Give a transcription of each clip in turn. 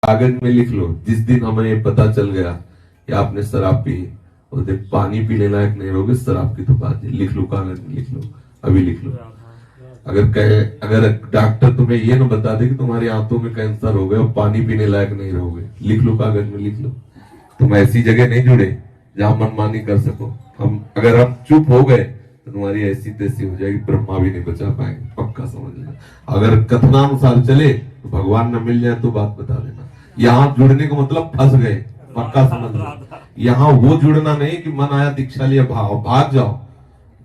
कागज में लिख लो। जिस दिन हमें ये पता चल गया कि आपने शराब पी, उस दिन पानी पीने लायक नहीं रहोगे, शराब की तो बात है। लिख लो, कागज में लिख लो, अभी लिख लो। अगर डॉक्टर तुम्हें ये न बता दे कि तुम्हारी आंतों में कैंसर हो गया और पानी पीने लायक नहीं रहोगे, लिख लो, कागज में लिख लो। तुम ऐसी जगह नहीं जुड़े जहां मनमानी कर सको। अगर हम चुप हो गए तो तुम्हारी ऐसी तैसी हो जाएगी, ब्रह्मा भी नहीं बचा पाएंगे, पक्का समझ लेना। अगर कथनानुसार चले तो भगवान न मिल जाए तो बात बता देना। यहाँ जुड़ने का मतलब फंस गए, पक्का समझ लो। यहाँ वो जुड़ना नहीं कि मन आया दीक्षा लिया भाग जाओ।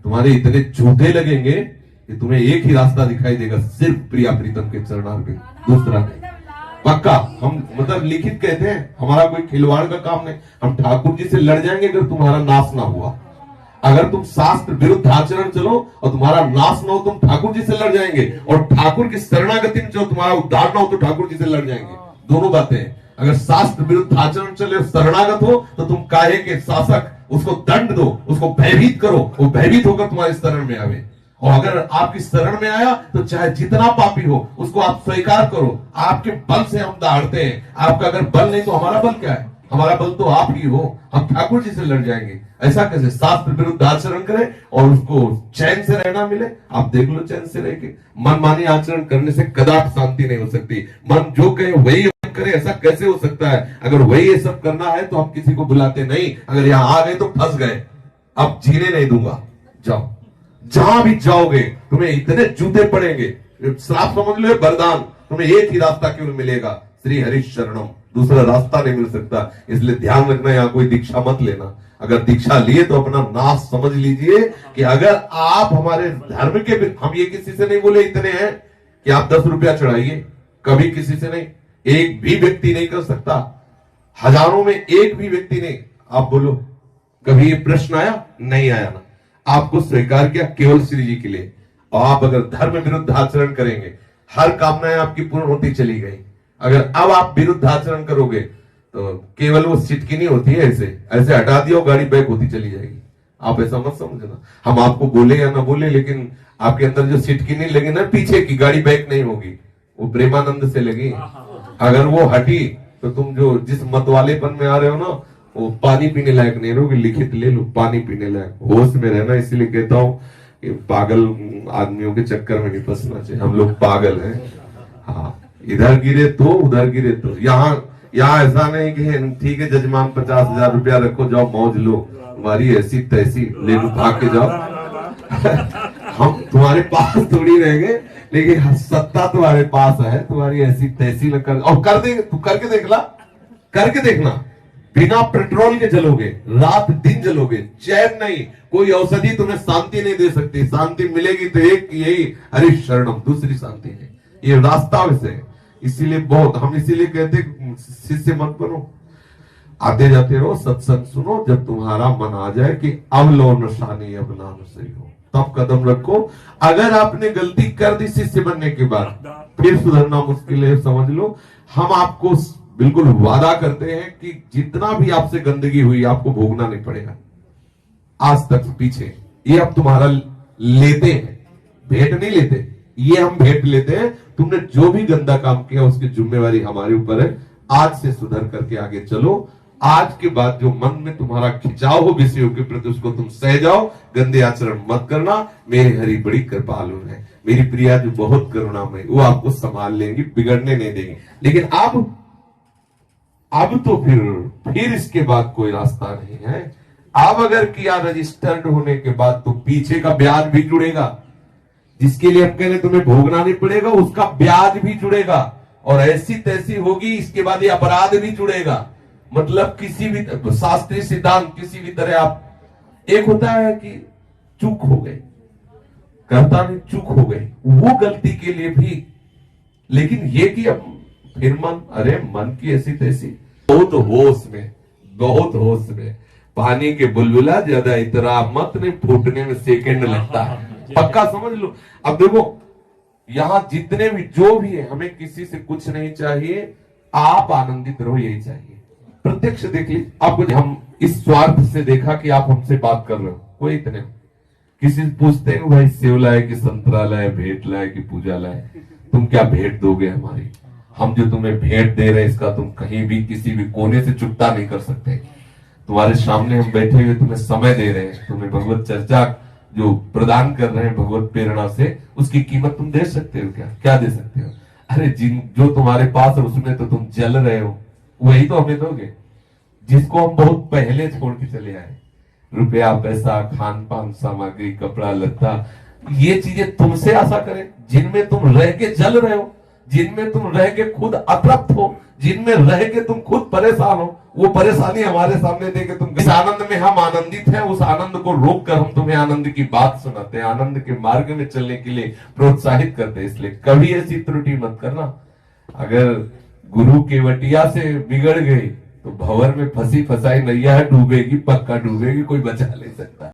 तुम्हारे इतने झूठे लगेंगे कि तुम्हें एक ही रास्ता दिखाई देगा, सिर्फ प्रिया प्रीतम के चरणार्पित, दूसरा नहीं। पक्का हम मतलब लिखित कहते हैं, हमारा कोई खिलवाड़ का काम नहीं। हम ठाकुर जी से लड़ जाएंगे अगर तुम्हारा नाश ना हुआ। अगर तुम शास्त्र विरुद्ध आचरण चलो और तुम्हारा नाश ना हो, तुम ठाकुर जी से लड़ जाएंगे। और ठाकुर की शरणागति में जो तुम्हारा उद्धार ना हो तो ठाकुर जी से लड़ जाएंगे। दोनों बातें हैं। अगर शास्त्र विरुद्ध आचरण चले और शरणागत हो तो तुम काहे के शासक, उसको दंड दो, उसको भयभीत करो, वो भयभीत होकर तुम्हारे शरण में आवे। और अगर आपकी शरण में आया तो चाहे जितना पापी हो उसको आप स्वीकार करो। आपके बल से हम दहाड़ते हैं, आपका अगर बल नहीं तो हमारा बल क्या है? हमारा बल तो आप ही हो। हम ठाकुर जी से लड़ जाएंगे। ऐसा कैसे? शास्त्र विरुद्ध आचरण करें और उसको चैन से रहना मिले। आप देख लो, चैन से रह के मनमानी आचरण करने से कदापि शांति नहीं हो सकती। मन जो कहे वही करे, ऐसा कैसे हो सकता है? अगर वही ये सब करना है तो हम किसी को बुलाते नहीं। अगर यहाँ आ गए तो फंस गए, अब जीने नहीं दूंगा। जाओ, जहां भी जाओगे तुम्हें इतने जूते पड़ेंगे। श्राप समझ लो, वरदान। तुम्हें एक ही रास्ता केवल मिलेगा, श्री हरि शरणम, दूसरा रास्ता नहीं मिल सकता। इसलिए ध्यान रखना, यहाँ कोई दीक्षा मत लेना। अगर दीक्षा लिए तो अपना नाश समझ लीजिए कि अगर आप हमारे धर्म के, हम ये किसी से नहीं बोले इतने हैं कि आप 10 रुपया चढ़ाइए, कभी किसी से नहीं। एक भी व्यक्ति नहीं कर सकता, हजारों में एक भी व्यक्ति नहीं। आप बोलो कभी ये प्रश्न आया? नहीं आया ना। आपको स्वीकार किया केवल श्री जी के लिए। और आप अगर धर्म विरुद्ध आचरण करेंगे, हर कामनाएं आपकी पूर्ण होती चली गई। अगर अब आप विरुद्ध आचरण करोगे तो केवल वो सिटकिनी होती है, ऐसे ऐसे हटा दिया, गाड़ी बैक होती चली जाएगी। आप ऐसा मत समझना। हम आपको बोले या ना बोले, लेकिन आपके अंदर जो सिटकिनी लगी ना पीछे की, गाड़ी बैक नहीं होगी, वो प्रेमानंद से लगी। अगर वो हटी तो तुम जो जिस मत वालेपन में आ रहे हो ना, वो पानी पीने लायक नहीं रहोगे। लिखित ले लो, पानी पीने लायक। होश में रहना। इसलिए कहता हूँ कि पागल आदमियों के चक्कर में नहीं फंसना चाहिए। हम लोग पागल हैं। हाँ, इधर गिरे तो उधर गिरे तो। यहाँ ऐसा नहीं कि ठीक है जजमान 50,000 रुपया रखो, जाओ मौज लो, तुम्हारी ऐसी तैसी ले लो, भाग के जाओ। हम तुम्हारे पास थोड़ी रहेंगे, लेकिन सत्ता तुम्हारे पास है। तुम्हारी ऐसी तैसी कर, और कर देंगे। तू करके देख ला, करके देखना। बिना पेट्रोल के जलोगे, रात दिन जलोगे, चैन नहीं। कोई औषधि तुम्हें शांति नहीं दे सकती। शांति मिलेगी तो एक यही हरि शरणम, दूसरी शांति है। ये रास्ता वैसे। इसीलिए बहुत हम इसीलिए कहते शिष्य मत बनो, आते जाते रहो, सत्संग सुनो। जब तुम्हारा मन आ जाए कि अब लो नशानी, अब नाम सही हो, तब कदम रखो। अगर आपने गलती कर दी शिष्य बनने के बाद, फिर सुधरना मुश्किल है, समझ लो। हम आपको बिल्कुल वादा करते हैं कि जितना भी आपसे गंदगी हुई आपको भोगना नहीं पड़ेगा। आज तक पीछे ये अब तुम्हारा लेते हैं, भेंट नहीं लेते, ये हम भेंट लेते हैं। तुमने जो भी गंदा काम किया उसकी जिम्मेवारी हमारे ऊपर है। आज से सुधर करके आगे चलो। आज के बाद जो मन में तुम्हारा खिंचाव हो विषयों के प्रति, उसको तुम सह जाओ। गंदे आचरण मत करना। मेरी हरि बड़ी कृपालु है, मेरी प्रिया जो बहुत करुणामय, वो आपको संभाल लेंगी, बिगड़ने नहीं देंगी। लेकिन अब तो फिर इसके बाद कोई रास्ता नहीं है। अब अगर किया रजिस्टर्ड होने के बाद तो पीछे का ब्याज भी जुड़ेगा। जिसके लिए हम कह रहे तुम्हें भोगना नहीं पड़ेगा, उसका ब्याज भी जुड़ेगा। और ऐसी तैसी होगी, इसके बाद ये अपराध भी जुड़ेगा। मतलब किसी भी शास्त्रीय सिद्धांत, किसी भी तरह आप, एक होता है कि चूक हो गई, कहता नहीं चूक हो गई, वो गलती के लिए भी। लेकिन ये कि अब फिर मन की ऐसी तैसी, बहुत होश में पानी के बुलबुला ज्यादा इतरा मत, नहीं फूटने में सेकंड लगता है। पक्का समझ लो। अब देखो यहां जितने भी जो भी है, हमें किसी से कुछ नहीं चाहिए, आप आनंदित रहो, यही चाहिए। प्रत्यक्ष देख लीजिए आपको। हम इस स्वार्थ से देखा कि आप हमसे बात कर रहे हो, कोई इतने किसी से पूछते हैं भाई सेव लाए कि संतरा लाए, भेंट लाए कि पूजा लाए, तुम क्या भेंट दोगे हमारी? हम जो तुम्हें भेंट दे रहे हैं इसका तुम कहीं भी किसी भी कोने से चुकता नहीं कर सकते। तुम्हारे सामने हम बैठे हुए तुम्हें समय दे रहे हैं, तुम्हें भगवत चर्चा जो प्रदान कर रहे हैं भगवत प्रेरणा से, उसकी कीमत तुम दे सकते हो क्या? क्या दे सकते हो? अरे जो तुम्हारे पास है उसमें तो तुम जल रहे हो, वही तो हमें दोगे जिसको हम बहुत पहले छोड़ के चले आए। रुपया, पैसा, खान पान सामग्री, कपड़ा लत्ता, ये चीजें तुमसे आशा करें जिनमें तुम रह के जल रहे हो, जिनमें तुम रह के खुद अतृप्त हो, जिनमें रह के तुम खुद परेशान हो, वो परेशानी हमारे सामने दे के तुम इस आनंद में हम आनंदित हैं, उस आनंद को रोक कर हम तुम्हें आनंद की बात सुनाते हैं, आनंद के मार्ग में चलने के लिए प्रोत्साहित करते हैं। इसलिए कभी ऐसी त्रुटि मत करना। अगर गुरु केवटिया से बिगड़ गई तो भंवर में फंसी फसाई नैया डूबेगी, पक्का डूबेगी, कोई बचा नहीं सकता।